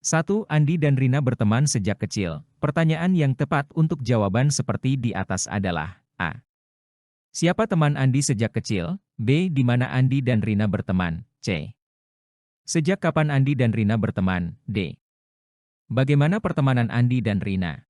1. Andi dan Rina berteman sejak kecil. Pertanyaan yang tepat untuk jawaban seperti di atas adalah A. Siapa teman Andi sejak kecil? B. Di mana Andi dan Rina berteman? C. Sejak kapan Andi dan Rina berteman? D. Bagaimana pertemanan Andi dan Rina?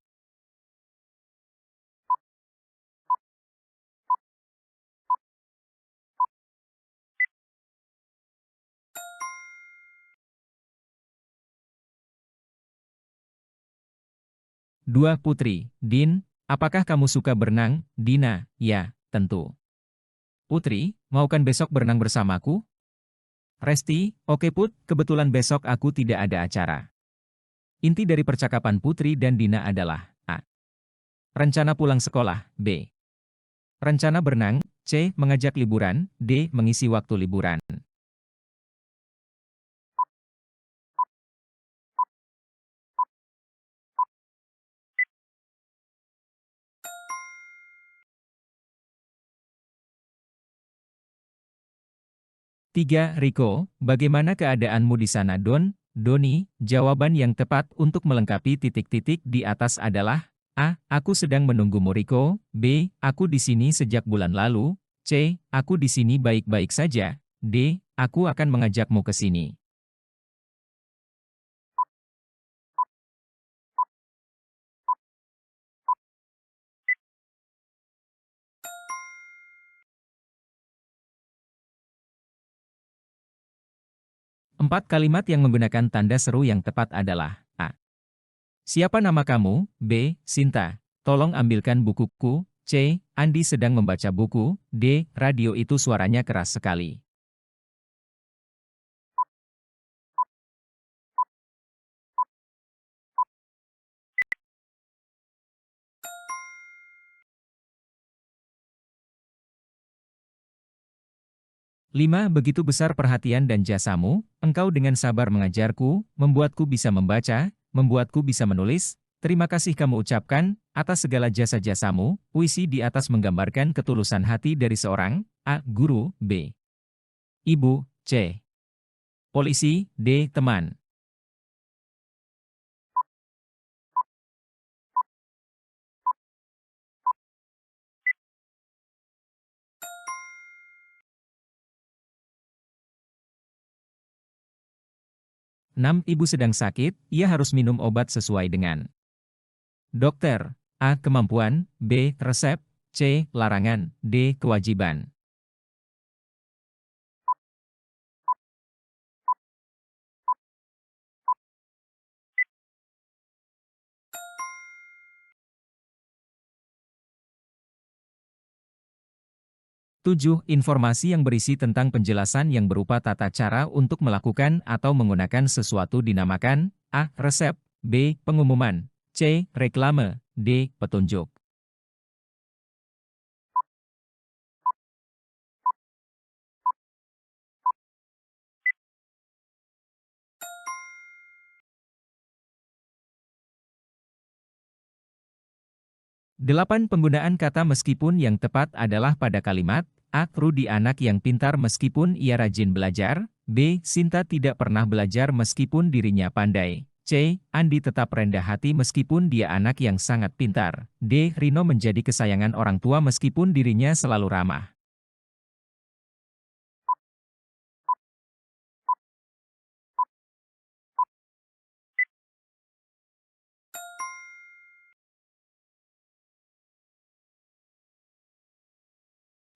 2. Putri, Din, apakah kamu suka berenang? Dina, ya, tentu. Putri, maukan besok berenang bersamaku? Resti, oke Put, kebetulan besok aku tidak ada acara. Inti dari percakapan Putri dan Dina adalah A. Rencana pulang sekolah, B. Rencana berenang, C. Mengajak liburan, D. Mengisi waktu liburan. 3. Riko, bagaimana keadaanmu di sana Don? Doni, jawaban yang tepat untuk melengkapi titik-titik di atas adalah A. Aku sedang menunggumu Riko. B. Aku di sini sejak bulan lalu. C. Aku di sini baik-baik saja. D. Aku akan mengajakmu ke sini. 4 kalimat yang menggunakan tanda seru yang tepat adalah A. Siapa nama kamu? B. Sinta. Tolong ambilkan bukuku. C. Andi sedang membaca buku. D. Radio itu suaranya keras sekali. 5. Begitu besar perhatian dan jasamu, engkau dengan sabar mengajarku, membuatku bisa membaca, membuatku bisa menulis. Terima kasih kamu ucapkan, atas segala jasa-jasamu. Puisi di atas menggambarkan ketulusan hati dari seorang A. Guru, B. Ibu, C. Polisi, D. Teman. 6. Ibu sedang sakit, ia harus minum obat sesuai dengan dokter. A. Kemampuan, B. Resep, C. Larangan, D. Kewajiban. 7. Informasi yang berisi tentang penjelasan yang berupa tata cara untuk melakukan atau menggunakan sesuatu dinamakan A. Resep, B. Pengumuman, C. Reklame, D. Petunjuk. 8. Penggunaan kata meskipun yang tepat adalah pada kalimat A. Rudi anak yang pintar meskipun ia rajin belajar. B. Sinta tidak pernah belajar meskipun dirinya pandai. C. Andi tetap rendah hati meskipun dia anak yang sangat pintar. D. Rino menjadi kesayangan orang tua meskipun dirinya selalu ramah.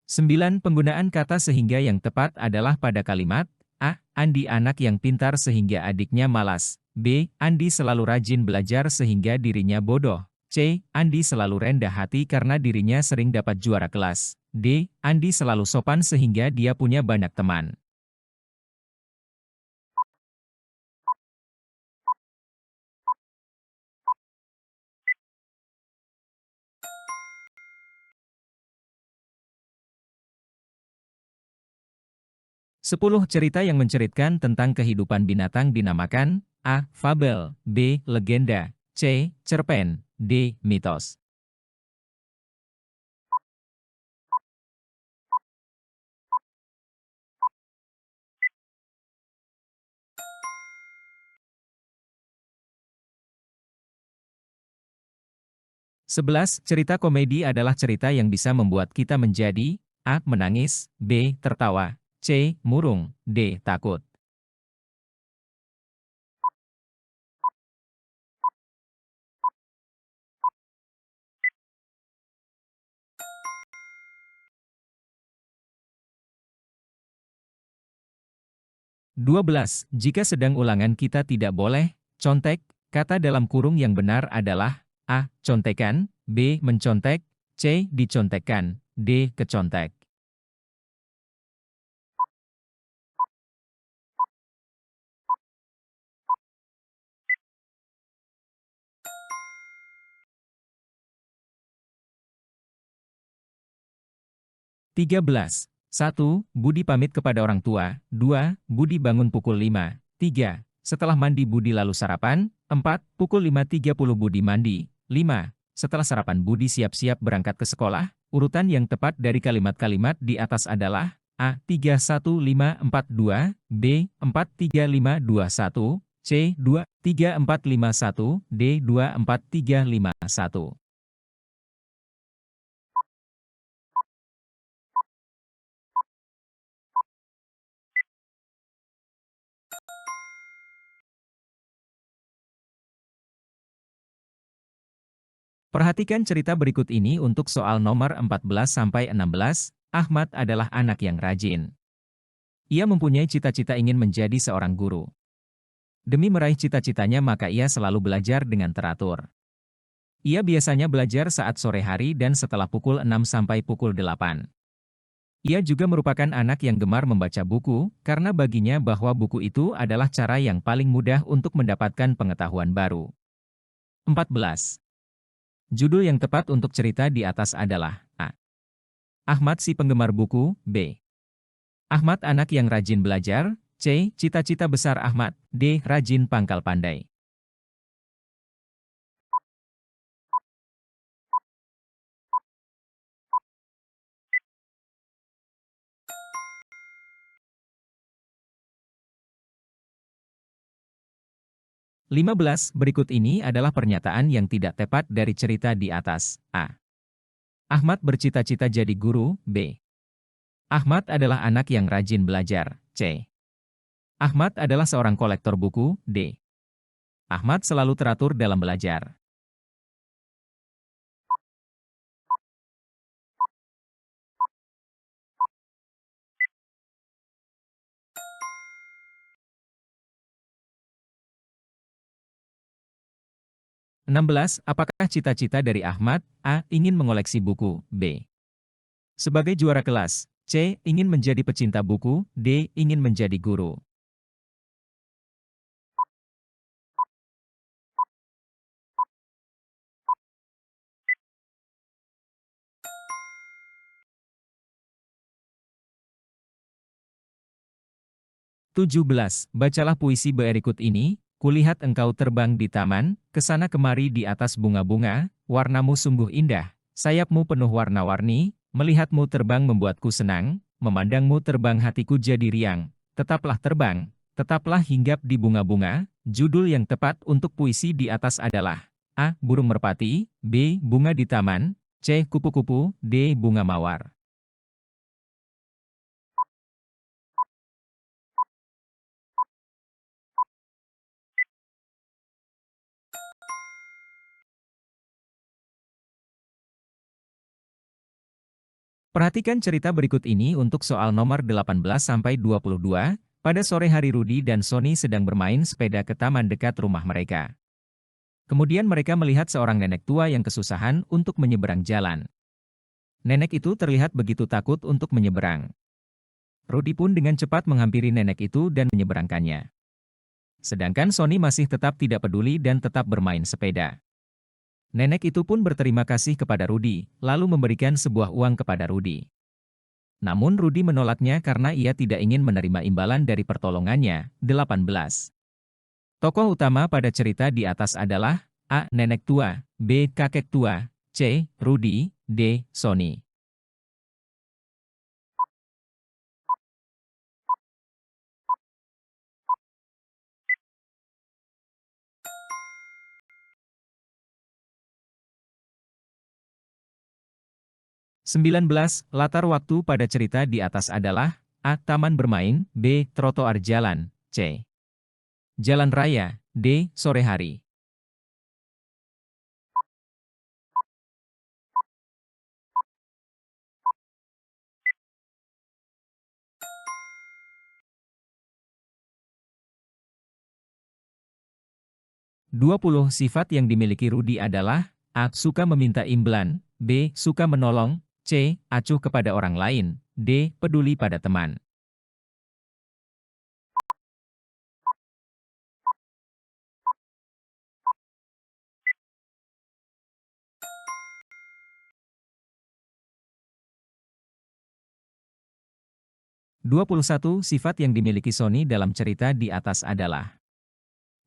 9. Penggunaan kata sehingga yang tepat adalah pada kalimat A. Andi anak yang pintar sehingga adiknya malas. B. Andi selalu rajin belajar sehingga dirinya bodoh. C. Andi selalu rendah hati karena dirinya sering dapat juara kelas. D. Andi selalu sopan sehingga dia punya banyak teman. 10. Cerita yang menceritakan tentang kehidupan binatang dinamakan A. Fabel, B. Legenda, C. Cerpen, D. Mitos. 11. Cerita komedi adalah cerita yang bisa membuat kita menjadi A. Menangis, B. Tertawa, C. Murung, D. Takut. 12. Jika sedang ulangan kita tidak boleh contek, kata dalam kurung yang benar adalah A. Contekan, B. Mencontek, C. Dicontekkan, D. Kecontek. 13. 1. Budi pamit kepada orang tua. 2. Budi bangun pukul 5. 3. Setelah mandi Budi lalu sarapan. 4. Pukul 5.30 Budi mandi. 5. Setelah sarapan Budi siap-siap berangkat ke sekolah. Urutan yang tepat dari kalimat-kalimat di atas adalah A. 31542, B. 43521, C. 23451, D. 24351. Perhatikan cerita berikut ini untuk soal nomor 14-16. Ahmad adalah anak yang rajin. Ia mempunyai cita-cita ingin menjadi seorang guru. Demi meraih cita-citanya maka ia selalu belajar dengan teratur. Ia biasanya belajar saat sore hari dan setelah pukul 6 sampai pukul 8. Ia juga merupakan anak yang gemar membaca buku, karena baginya bahwa buku itu adalah cara yang paling mudah untuk mendapatkan pengetahuan baru. 14. Judul yang tepat untuk cerita di atas adalah A. Ahmad si penggemar buku, B. Ahmad anak yang rajin belajar, C. Cita-cita besar Ahmad, D. Rajin pangkal pandai. 15. Berikut ini adalah pernyataan yang tidak tepat dari cerita di atas. A. Ahmad bercita-cita jadi guru, B. Ahmad adalah anak yang rajin belajar, C. Ahmad adalah seorang kolektor buku, D. Ahmad selalu teratur dalam belajar. 16. Apakah cita-cita dari Ahmad? A. Ingin mengoleksi buku, B. Sebagai juara kelas, C. Ingin menjadi pecinta buku, D. Ingin menjadi guru. 17. Bacalah puisi berikut ini. Kulihat engkau terbang di taman, kesana kemari di atas bunga-bunga, warnamu sungguh indah, sayapmu penuh warna-warni, melihatmu terbang membuatku senang, memandangmu terbang hatiku jadi riang, tetaplah hinggap di bunga-bunga. Judul yang tepat untuk puisi di atas adalah A. Burung merpati, B. Bunga di taman, C. Kupu-kupu, D. Bunga mawar. Perhatikan cerita berikut ini untuk soal nomor 18-22. Pada sore hari Rudi dan Sony sedang bermain sepeda ke taman dekat rumah mereka. Kemudian mereka melihat seorang nenek tua yang kesusahan untuk menyeberang jalan. Nenek itu terlihat begitu takut untuk menyeberang. Rudi pun dengan cepat menghampiri nenek itu dan menyeberangkannya. Sedangkan Sony masih tetap tidak peduli dan tetap bermain sepeda. Nenek itu pun berterima kasih kepada Rudi, lalu memberikan sebuah uang kepada Rudi. Namun Rudi menolaknya karena ia tidak ingin menerima imbalan dari pertolongannya. 18. Tokoh utama pada cerita di atas adalah A. Nenek tua, B. Kakek tua, C. Rudi, D. Sony. 19. Latar waktu pada cerita di atas adalah A. Taman bermain, B. Trotoar jalan, C. Jalan raya, D. Sore hari. 20. Sifat yang dimiliki Rudi adalah A. Suka meminta imbalan, B. Suka menolong, C. Acuh kepada orang lain, D. Peduli pada teman. 21. Sifat yang dimiliki Sony dalam cerita di atas adalah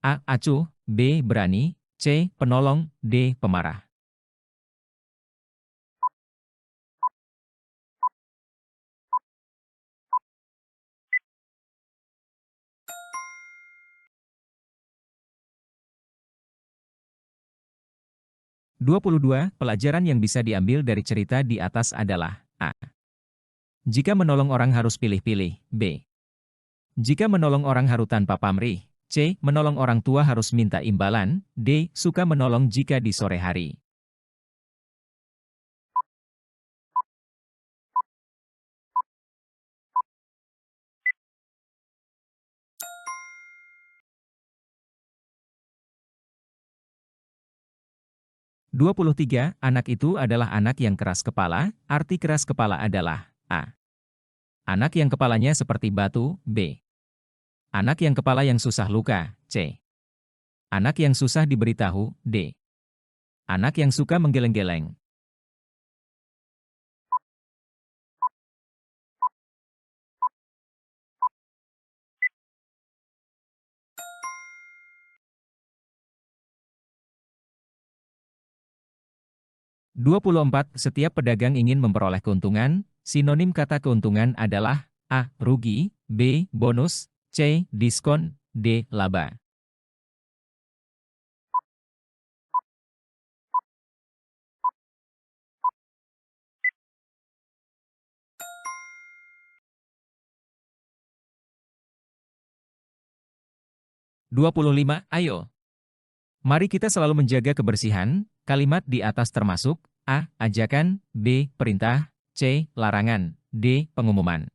A. Acuh, B. Berani, C. Penolong, D. Pemarah. 22. Pelajaran yang bisa diambil dari cerita di atas adalah A. Jika menolong orang harus pilih-pilih, B. Jika menolong orang harus tanpa pamrih, C. Menolong orang tua harus minta imbalan, D. Suka menolong jika di sore hari. 23. Anak itu adalah anak yang keras kepala, arti keras kepala adalah A. Anak yang kepalanya seperti batu, B. Anak yang kepala yang susah luka, C. Anak yang susah diberitahu, D. Anak yang suka menggeleng-geleng. 24. Setiap pedagang ingin memperoleh keuntungan, sinonim kata keuntungan adalah A. Rugi, B. Bonus, C. Diskon, D. Laba. 25. Ayo. Mari kita selalu menjaga kebersihan. Kalimat di atas termasuk A. Ajakan, B. Perintah, C. Larangan, D. Pengumuman.